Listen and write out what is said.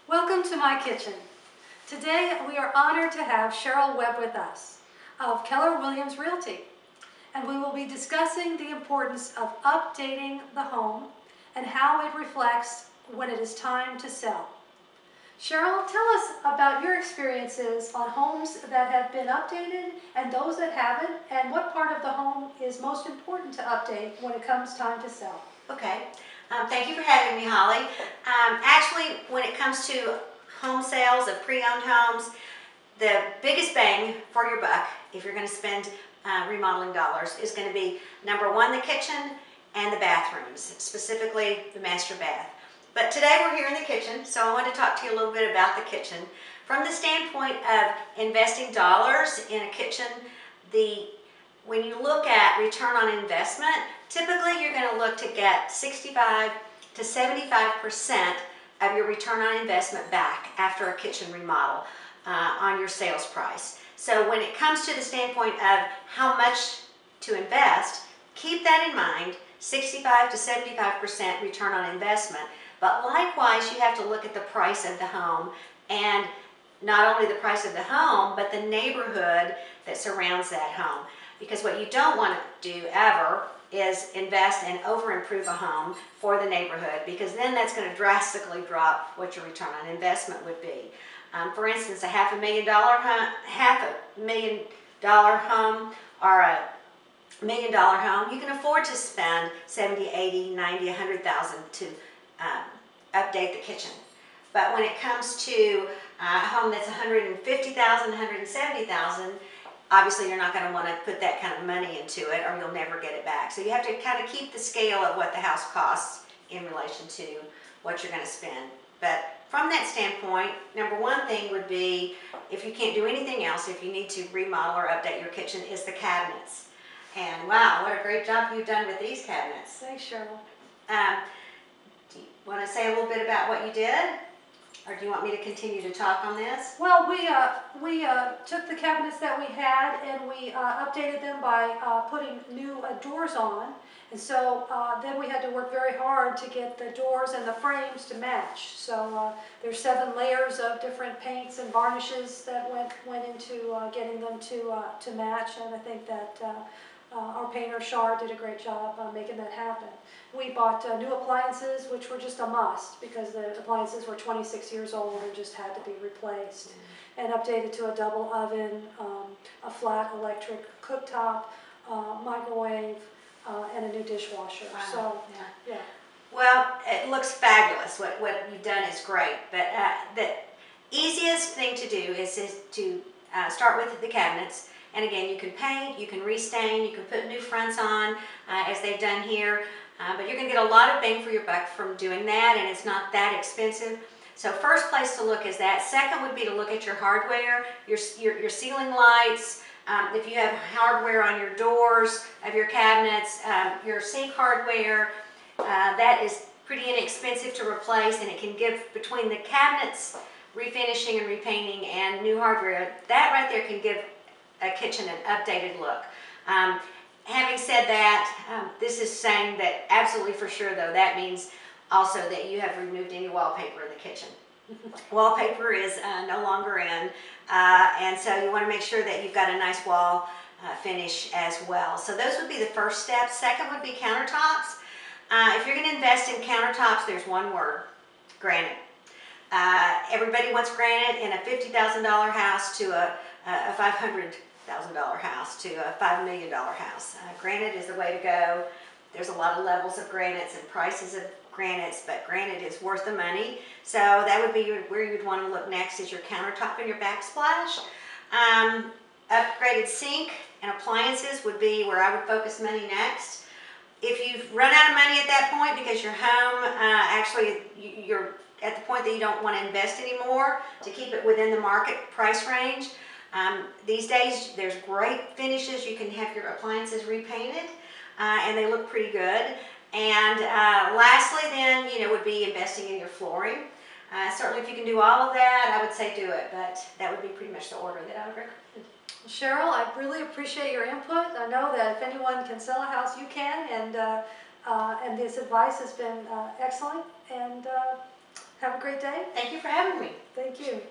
Welcome to my kitchen. Today we are honored to have Cheryl Webb with us of Keller Williams Realty, and we will be discussing the importance of updating the home and how it reflects when it is time to sell. Cheryl, tell us about your experiences on homes that have been updated and those that haven't, and what part of the home is most important to update when it comes time to sell. Okay. Thank you for having me, Holly. Actually, when it comes to home sales of pre-owned homes, the biggest bang for your buck, if you're going to spend remodeling dollars, is going to be number one, the kitchen and the bathrooms, specifically the master bath. But today we're here in the kitchen, so I want to talk to you a little bit about the kitchen. From the standpoint of investing dollars in a kitchen, when you look at return on investment, typically you're going to look to get 65 to 75% of your return on investment back after a kitchen remodel on your sales price. So when it comes to the standpoint of how much to invest, keep that in mind, 65 to 75% return on investment. But likewise, you have to look at the price of the home, and not only the price of the home, but the neighborhood that surrounds that home. Because what you don't want to do ever is invest and over-improve a home for the neighborhood, because then that's going to drastically drop what your return on investment would be. For instance, a $500,000 home or a $1 million home, you can afford to spend 70, 80, 90, 100,000 to update the kitchen. But when it comes to a home that's 150,000, 170,000, obviously you're not going to want to put that kind of money into it, or you'll never get it back. So you have to kind of keep the scale of what the house costs in relation to what you're going to spend. But from that standpoint, number one thing would be, if you can't do anything else, if you need to remodel or update your kitchen, is the cabinets. And wow, what a great job you've done with these cabinets. Thanks, Cheryl. Do you want to say a little bit about what you did? Or do you want me to continue to talk on this? Well, we took the cabinets that we had and we updated them by putting new doors on. And so then we had to work very hard to get the doors and the frames to match. So there's 7 layers of different paints and varnishes that went into getting them to match. And I think that our painter, Cheryl, did a great job making that happen. We bought new appliances, which were just a must because the appliances were 26 years old and just had to be replaced. And updated to a double oven, a flat electric cooktop, microwave, and a new dishwasher. Wow. So, yeah. Well, it looks fabulous. What you've done is great. But the easiest thing to do is to start with the cabinets. And again, you can paint, you can restain, you can put new fronts on, as they've done here. But you're going to get a lot of bang for your buck from doing that, and it's not that expensive. So first place to look is that. Second would be to look at your hardware, your ceiling lights, if you have hardware on your doors of your cabinets, your sink hardware. That is pretty inexpensive to replace, and it can give, between the cabinets, refinishing and repainting, and new hardware, that right there can give a kitchen an updated look. Having said that, this is saying that absolutely for sure, though, that means also that you have removed any wallpaper in the kitchen. Wallpaper is no longer in, and so you want to make sure that you've got a nice wall finish as well. So those would be the first step. Second would be countertops. If you're going to invest in countertops, there's one word: granite. Everybody wants granite in a $50,000 house to a $500,000 house to a $5 million house. Granite is the way to go. There's a lot of levels of granites and prices of granites, but granite is worth the money. So that would be where you'd want to look next, is your countertop and your backsplash. Upgraded sink and appliances would be where I would focus money next. If you've run out of money at that point because your home, actually you're at the point that you don't want to invest anymore to keep it within the market price range, these days there's great finishes. You can have your appliances repainted and they look pretty good. And lastly then, would be investing in your flooring. Certainly if you can do all of that, I would say do it, but that would be pretty much the order that I would recommend. Cheryl, I really appreciate your input. I know that if anyone can sell a house, you can, and this advice has been excellent. And Have a great day. Thank you for having me. Thank you.